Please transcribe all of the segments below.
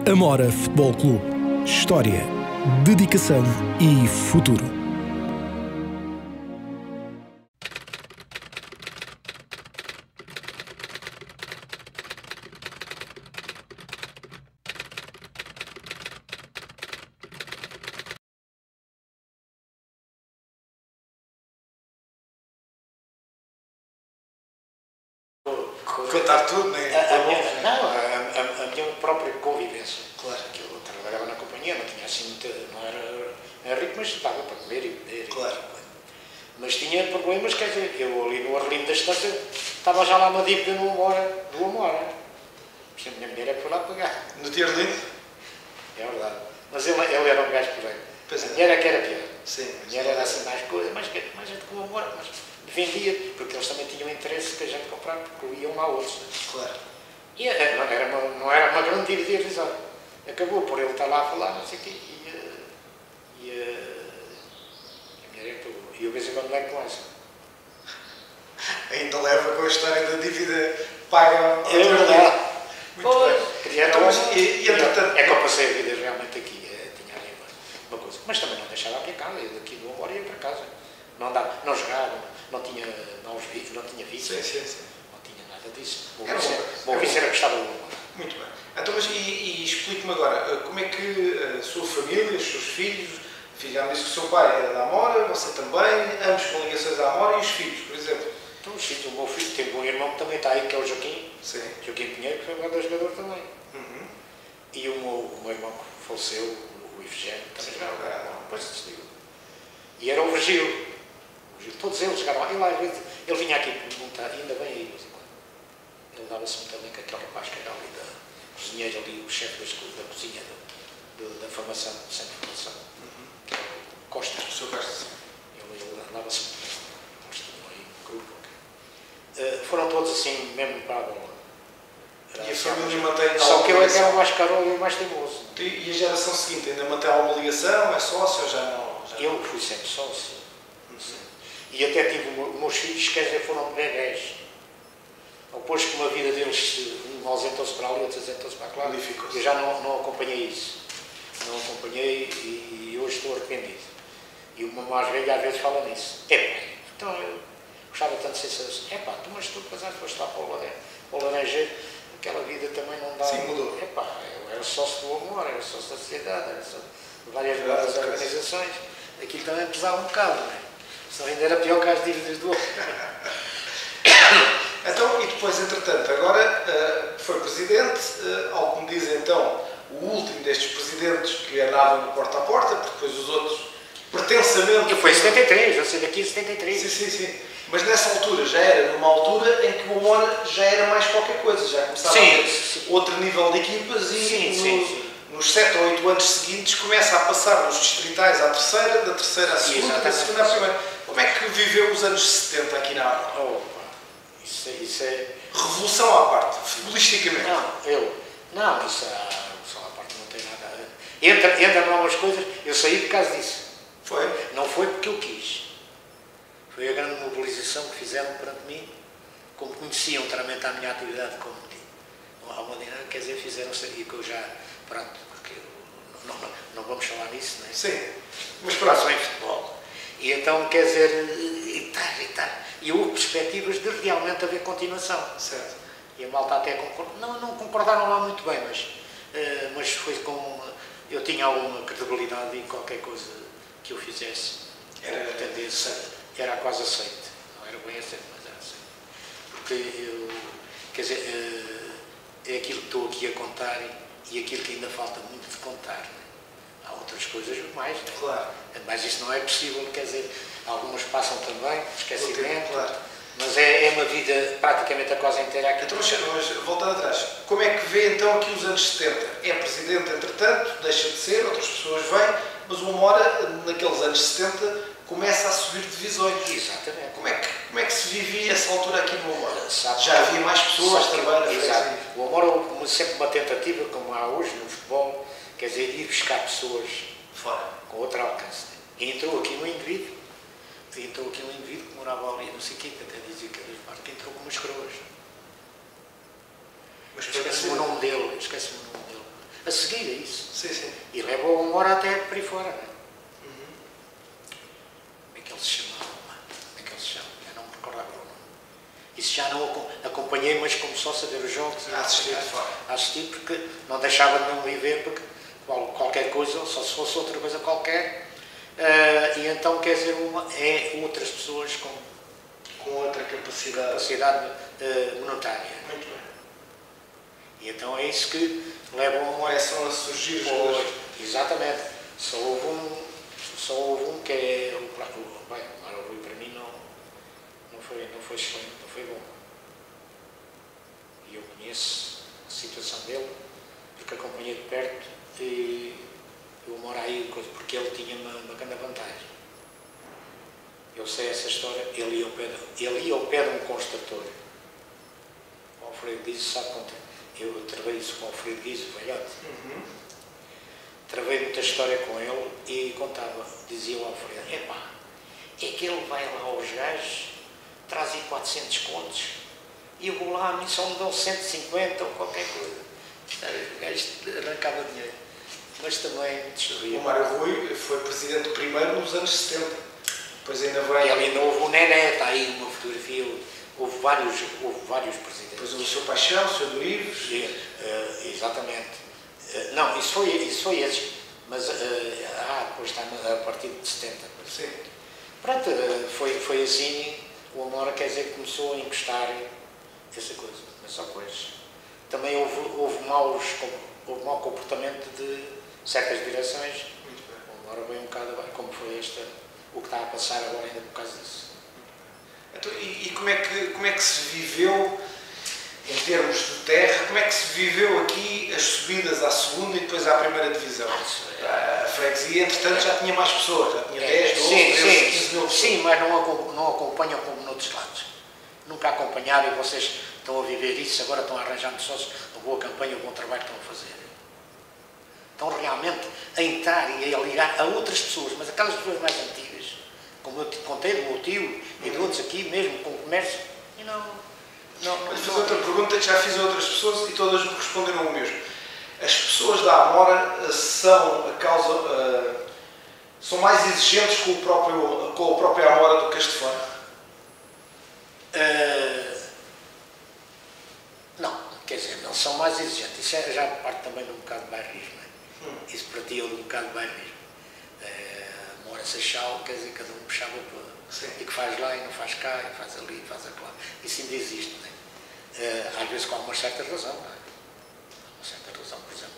Amora Futebol Clube. História, dedicação e futuro. Contar tudo, não é? A minha própria convivência. Claro. Que eu trabalhava na companhia, não tinha assim muita, não era rico, mas dava para comer e beber. Claro. Mas tinha problemas, quer dizer, eu ali no Arlindo da Estância estava já lá uma dívida do Amora. Por exemplo, a minha mulher é que foi lá pagar. No Tierlindo? É verdade. Mas ele era um gajo porém. Pois é. A mulher é que era pior. Sim. A mulher era assim mais coisa, mais gente com o Amora, mas vendia, porque eles também tinham interesse que a gente comprava, porque iam lá outros. Né? Claro. E não era uma grande dívida irrisória. Acabou por ele estar lá a falar, não sei o quê, e a mulher é que pagou. E eu de vez em quando levo com essa. Ainda leva com a história da dívida paga ao É verdade. Muito bem. Então, mas, e entretanto... É que eu passei a vida realmente aqui, tinha ali uma coisa. Mas também não deixava a minha casa, eu daqui do Amor ia para casa. Não andava, não jogava, não tinha vícios, não tinha vícios. Sim. Não tinha nada disso. Bom, vício era gostar do Amor. Muito bem. Então, mas explique-me agora, como é que a sua família, os seus filhos, já me disse que o seu pai era da Amora, você também, ambos com ligações à Amora, e os filhos, por exemplo? Então, o meu filho tem um irmão que também está aí, que é o Joaquim. Sim. Joaquim Pinheiro, que foi um grande jogador também. Uhum. E o meu irmão que faleceu, o Ifigênio, também jogava. Depois se desligou. E era o Virgílio. Todos eles jogaram lá. Ele vinha aqui perguntar, e ainda bem aí, de vez em quando. Ele dava-se muito bem com aquele rapaz que era ali da cozinheiro, ali, o chefe da cozinha, da formação, do centro de formação. Que era o Costa. O seu Costa, sim. Ele dava-se muito bem. Nós tínhamos aí um grupo. Foram todos assim, mesmo para a bola. E a família mantém só que ele é que ligação? era o mais caro e o mais teimoso. E a geração seguinte ainda mantém alguma ligação? É sócio ou já não? Eu fui sempre sócio. E até tive os meus filhos, quer dizer, foram bebés. Depois que uma vida deles, um ausentou-se para ali, outro ausentou-se para lá, eu já não acompanhei isso. Não acompanhei e hoje estou arrependido. E o meu mais velho às vezes fala nisso. Então eu gostava tanto de ser assim. Mas tu casaste, foste lá para o Laranjeiro, aquela vida também não dá. Sim, mudou. Eu era sócio do Amor, era sócio da sociedade, era sócio de várias organizações. Aquilo também pesava um bocado, não é? Só ainda era pior que as dívidas do outro. Então, e depois, entretanto, agora foi presidente, ao que me diz então, o último destes presidentes que andava no porta a porta, porque depois os outros, pretensamente... E foi em 73, eu sei daqui em 73. Sim. Mas nessa altura, já era numa altura em que o Amor já era mais qualquer coisa, já começava a ter outro nível de equipas e nos 7 ou 8 anos seguintes começa a passar dos distritais à terceira, da terceira à segunda, da segunda à primeira. Como é que viveu os anos 70 aqui na Amora? Isso é... Revolução à parte, futbolisticamente. Não, isso à parte não tem nada a ver. Entra novas coisas, eu saí por causa disso. Foi? Não foi porque eu quis. Foi a grande mobilização que fizeram perante mim, como conheciam também a minha atividade como quer dizer, fizeram-se e que eu já, pronto, porque não vamos falar nisso, não é? Sim, mas pronto. Em futebol. E então, quer dizer, e houve perspectivas de realmente haver continuação. Certo. E a malta até concordou, não concordaram lá muito bem, mas foi com... Eu tinha alguma credibilidade em qualquer coisa que eu fizesse. Era quase aceito. Não era bem aceito, mas era aceito. Porque eu, quer dizer, é aquilo que estou aqui a contar e aquilo que ainda falta muito de contar. Né? Há outras coisas mais, né? Claro. Mas isso não é possível, quer dizer, algumas passam também, esquecimento. Claro. Mas é uma vida praticamente a quase inteira aqui. Então, mas voltando atrás, como é que vê então aqui os anos 70? É presidente, entretanto, deixa de ser, outras pessoas vêm, mas o Amora, naqueles anos 70, começa a subir divisões. Exatamente. Como é que se vivia essa altura aqui no Amora? Já havia mais pessoas também? Exato. O Amora sempre uma tentativa, como há hoje no futebol, quer dizer, ir buscar pessoas fora, com outro alcance. E entrou aqui um indivíduo que morava ali, não sei o quê, que até dizia que era dos que entrou com umas coroas. Esquece-me o nome dele. a seguir a isso. Sim, sim. E levou a Moura até por aí fora. Não é? Como é que ele se chamava? Como é que ele se chama? Já não me recordava o nome. Isso já não acompanhei, mas como só saber os jogos. A assistir de fora. A assistir, porque não deixava de não viver, porque qualquer coisa, só se fosse outra coisa qualquer. E então, quer dizer, é outras pessoas com outra capacidade monetária. Muito bem. E então é isso que levam começam a surgir os jogadores. Exatamente. Só houve um que é o Mário Rui, para mim não foi excelente, não foi bom. E eu conheço a situação dele, porque acompanhei de perto e eu moro aí, porque ele tinha uma grande vantagem. Eu sei essa história, ele ia ao pé de um construtor. O Alfredo Guizo, sabe quanto? Eu travei isso com o Alfredo Guizo, velhote. Travei muita história com ele e contava, dizia o Alfredo, é que ele vai lá aos gajos, traz aí 400 contos, e eu vou lá, a mim só me dão 150 ou qualquer coisa. O gajo arrancava dinheiro. Mas também destruía. O Mário Rui foi presidente do primeiro nos anos 70. Depois ainda veio... E ainda houve o Nené, está aí uma fotografia, houve vários presidentes. Depois o Sr. Paixão, o Sr. Dorives. Exatamente. Não, isso foi esse. Mas depois está a partir de 70. Sim. Pronto, foi assim, o Amora, quer dizer, começou a encostar essa coisa. Mas só depois. Também houve mau comportamento de certas direções. Muito bem. O Amora veio um bocado abaixo, como foi o que está a passar agora ainda por causa disso. Então, e como é que se viveu, em termos de terra, como é que se viveu aqui as subidas à segunda e depois à primeira divisão? A freguesia, entretanto, já tinha mais pessoas, já tinha 10, 12, 13, 15 mil pessoas. Sim, mas não acompanham como noutros lados. Nunca acompanharam e vocês estão a viver isso, agora estão arranjando sócios, uma boa campanha, um bom trabalho que estão a fazer. Estão realmente a entrar e a ligar a outras pessoas, mas aquelas pessoas mais antigas, como eu te contei do meu tio e de outros aqui mesmo, com o comércio, e não... Vou fazer outra pergunta que já fiz a outras pessoas e todas me responderam o mesmo. As pessoas da Amora são mais exigentes com a própria Amora do que as de fora? Não, quer dizer, não são mais exigentes. Isso já parte também de um bocado de bairrismo. Isso para ti é um bocado de bairrismo. Amora Seixal, quer dizer, cada um puxava para... E que faz lá e não faz cá, e faz ali, e faz acolá. Isso ainda existe, não é? Às vezes com uma certa razão, não é? Uma certa razão, por exemplo.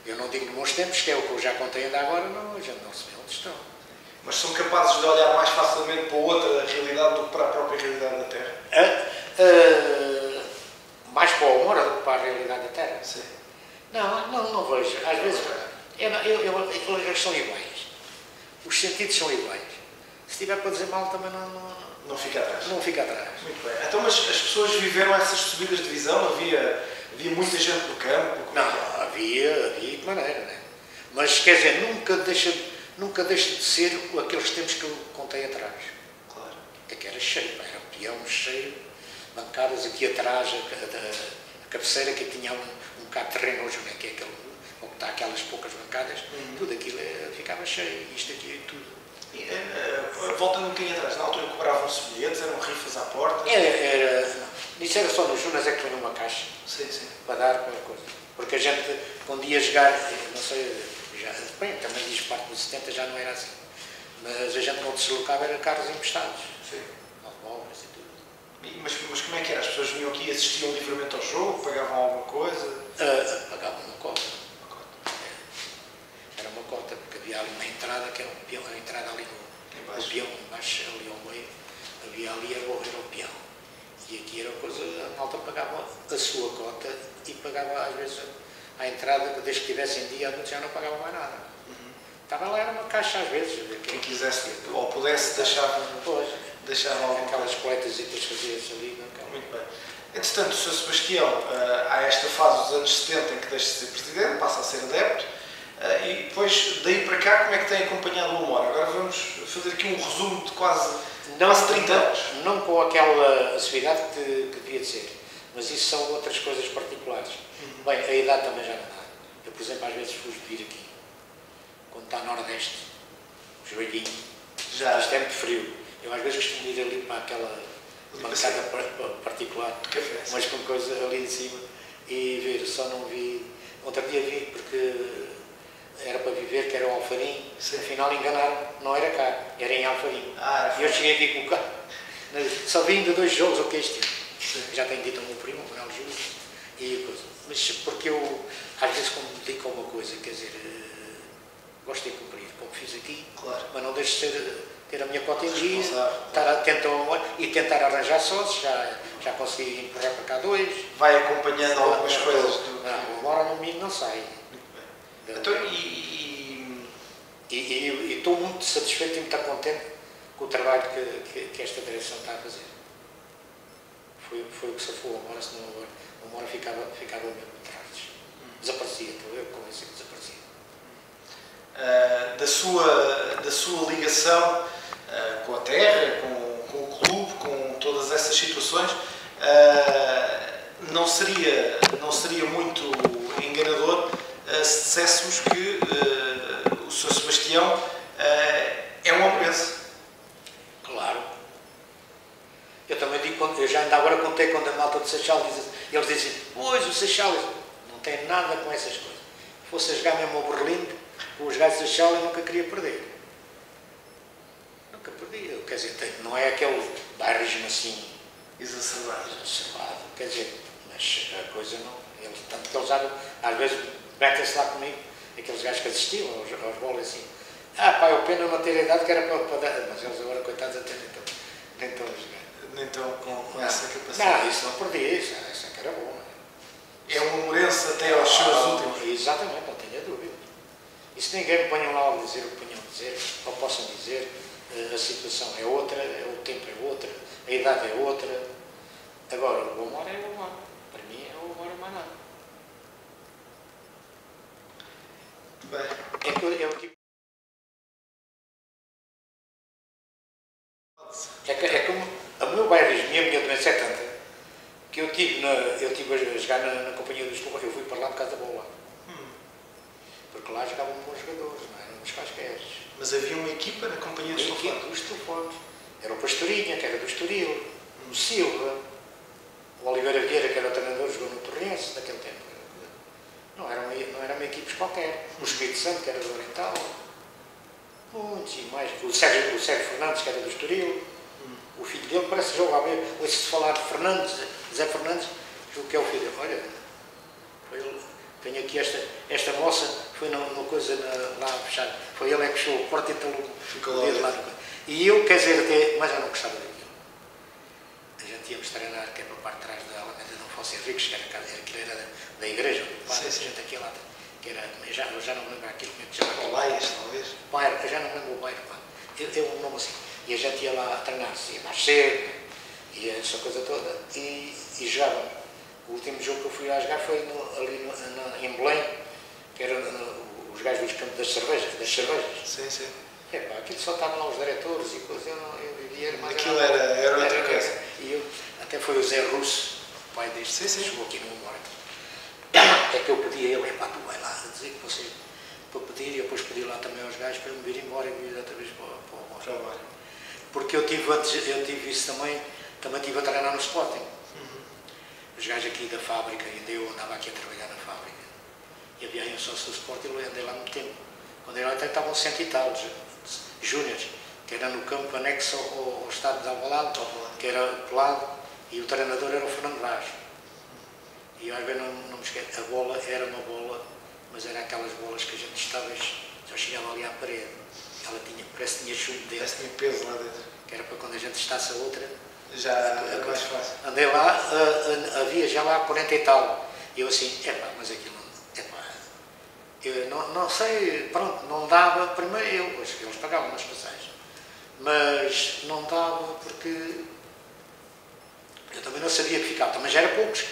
Eu não digo nos meus tempos, que é o que eu já contei ainda agora, não, a gente não se vê onde estão. Mas são capazes de olhar mais facilmente para outra realidade do que para a própria realidade da Terra? Mais para o Amora do que para a realidade da Terra? Sim. Não vejo. Às vezes, eles são iguais. Os sentidos são iguais. Se tiver para dizer mal, também não fica atrás. Não fica atrás. Muito bem. Então, mas as pessoas viveram essas subidas de divisão? Havia muita gente no campo? Não, havia de maneira, não é? Mas, quer dizer, nunca deixa de ser aqueles tempos que eu contei atrás. Claro. É que era cheio, era um peão cheio, bancadas aqui atrás, a cabeceira que tinha um bocado de terreno hoje, não é? Que é onde está aquelas poucas bancadas, tudo aquilo ficava cheio, isto aqui e tudo. Voltando um bocadinho atrás, na altura cobravam-se bilhetes, eram rifas à porta? Isso era só nos Junas é que tinha uma caixa. Sim. Para dar qualquer coisa. Porque a gente, quando ia jogar, não sei, bem, também diz parte dos 70 já não era assim. Mas a gente não deslocava, era carros emprestados. Sim. Automóveis e tudo. Mas como é que era? As pessoas vinham aqui e assistiam livremente ao jogo? Pagavam alguma coisa? Pagavam uma cota. Era uma cota, porque havia ali uma entrada, que era um peão, a entrada ali no peão, embaixo, ali ao meio, havia ali era o peão. E aqui era a coisa, a malta pagava a sua cota e pagava às vezes a entrada, desde que tivesse em dia, já não pagava mais nada. Estava lá, era uma caixa às vezes. Quem quisesse ou pudesse deixava alguma aquelas coletas e depois fazia-se ali. Muito bem. Entretanto, o Sr. Sebastião, há esta fase dos anos 70 em que deixa de ser presidente, passa a ser adepto, e depois, daí para cá, como é que tem acompanhado o Amora? Agora vamos fazer aqui um resumo de quase 30 anos. Não com aquela assiduidade que devia de ser, mas isso são outras coisas particulares. Bem, a idade também já não dá. Eu, por exemplo, às vezes fujo de vir aqui, quando está nordeste, joelhinho, isto é muito frio. Eu às vezes costumo ir ali para aquela bancada particular, mas com coisa ali em cima, e ver, só não vi. Outro dia vi porque era para viver, que era o Alfarim, afinal enganaram, não era cá, era em Alfarim. E eu cheguei aqui com o carro, só vim de 2 jogos, o que é este ano. Já tenho dito ao meu primo, o Manuel Júlio, e coisa. Mas porque eu, às vezes, quando me dedico a uma coisa, quer dizer, gosto de cumprir, como fiz aqui, mas não deixo de ter a minha cota em dia, tentar arranjar sócios, já consegui empurrar para cá 2. Vai acompanhando algumas coisas. Agora no domingo não sai. Então, e estou muito satisfeito e muito contente com o trabalho que esta direção está a fazer. Foi o que se foi, agora senão o Mora ficava mesmo atrás. Desaparecia, estou eu convencido que desaparecia. Da sua ligação com a terra, com o clube, com todas essas situações, não seria muito enganador se disséssemos que o Sr. Sebastião é um amorense. Claro. Eu também digo, eu já ainda agora contei quando a malta de Seixal diz, eles dizem, pois o Seixal não tem nada com essas coisas. Se fosse a jogar mesmo ao Berlim, com os gajos de Seixal eu nunca queria perder. Nunca perdia. Quer dizer, não é aquele bairrismo assim exacerbado, quer dizer, mas a coisa não. Tanto que eles às vezes metem-se lá comigo, aqueles gajos que assistiam aos bolas assim. Pá, o pena não ter a idade que era para dar. Mas eles agora, coitados, até nem estão a jogar. Nem estão com essa capacidade. Não, isso não perdia, isso é que era bom. É um amorense até aos seus últimos. Exatamente, não tenho dúvida. E se ninguém me ponham lá a dizer o que ponham a dizer, ou possam dizer, a situação é outra, o tempo é outro, a idade é outra. Agora, o amor é o amor. Para mim é o amor mais nada. Bem. É que como o meu bairrismo e a minha doença é tanta que eu tive a jogar na companhia dos Tufões. Eu fui para lá por causa da bola. Porque lá jogavam bons jogadores, não eram uns quaisquer. Mas havia uma equipa na companhia dos Tufões? Dos Tufões. Era o Pastorinha, que era do Estoril, o Silva, o Oliveira Vieira, que era o treinador, jogou no Torrense naquele tempo. Não eram equipas qualquer. O Espírito Santo, que era do Oriental. Muitos e mais. O Sérgio Fernandes, que era do Estoril. O filho dele parece que joga a ver. Ouço-se falar de Zé Fernandes, o que é o filho dele. Olha, tenho aqui esta moça, foi numa coisa lá fechada. Foi ele que fechou a porta e ficou lá. E eu, quer dizer, mas eu não gostava daquilo. A gente íamos treinar, que é para a parte de trás da Alameda de Afonso Henriques, que era da igreja, do padre, a gente aqui lá. Que era, eu já não me lembro aquilo que já era. Olaias, talvez? Bairro, eu já não me lembro o bairro, é um nome assim. E a gente ia lá a treinar, ia mais cedo, e essa coisa toda, e jogava. O último jogo que eu fui lá jogar foi em Belém, que era os gajos dos campos das cervejas. Sim, sim. Aquilo só estavam lá os diretores e coisas, eu vivia mais. Aquilo era outra coisa. E até foi o Zé Russo, o pai deste, sim. Chegou aqui no Memória. É que eu pedi a ele, tu vai lá dizer que você, para pedir, e depois pedi lá também aos gajos para eu me vir embora e vir outra vez para o Memória. Porque eu tive isso também estive a treinar no Sporting. Os gajos aqui da fábrica, ainda eu andava aqui a trabalhar na fábrica. E havia aí um sócio do Sporting, eu andei lá muito tempo. Quando eu até estavam 100 e tal, júniores, que era no campo anexo ao estádio de Alvalade, que era pelado, e o treinador era o Fernando Vaz. E eu às vezes não me esqueço, a bola era uma bola, mas era aquelas bolas que a gente estava, só chegava ali à parede. Ela parece que tinha chumbo dentro. Parece que tinha peso lá dentro. Que era para quando a gente estasse a outra. Já era mais fácil. Andei lá, havia já lá 40 e tal. E eu assim, mas aquilo eu não sei, pronto, não dava, primeiro eles pagavam nas passagens. Mas não dava porque eu também não sabia que ficava. Também já era poucos,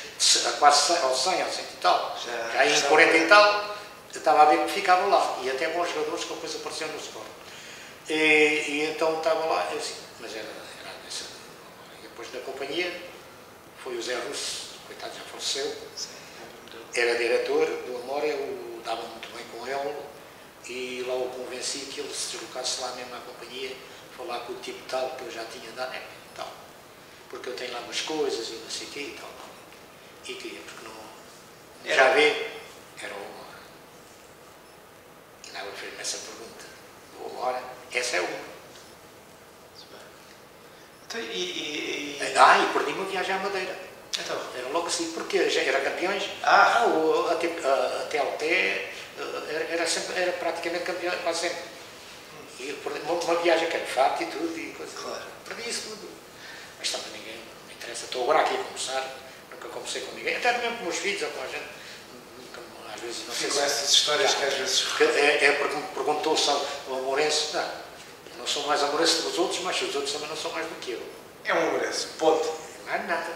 quase ao 100, ao 100 e tal. Já em 40 e tal, eu estava a ver que ficava lá. E até bons jogadores que a coisa apareceu no Sport. E então estava lá, eu assim, mas era essa. E depois da companhia foi o Zé Russo, coitado, já faleceu. Era diretor do Amor, o deslocasse lá mesmo à companhia, falar com o tipo tal que eu já tinha dado, tal. Porque eu tenho lá umas coisas e não sei o quê e tal. E queria, porque não... Já vê, era uma hora. E não fez-me essa pergunta. Uma hora, essa é uma. Então, e perdi uma viagem à Madeira. Então? Era logo assim, porque já era campeões. Até ao pé, era praticamente campeão, quase sempre. E uma viagem que era fato e tudo, e coisa. Claro. Perdi isso tudo. Mas também ninguém me interessa. Estou agora aqui a conversar, nunca conversei com ninguém, até mesmo com meus filhos ou com a gente. Às vezes não sei com essas histórias que às vezes... Porque me perguntou se o Amorense, não sou mais amorense dos outros, mas os outros também não são mais do que eu. É um amorense, ponto. Não é nada.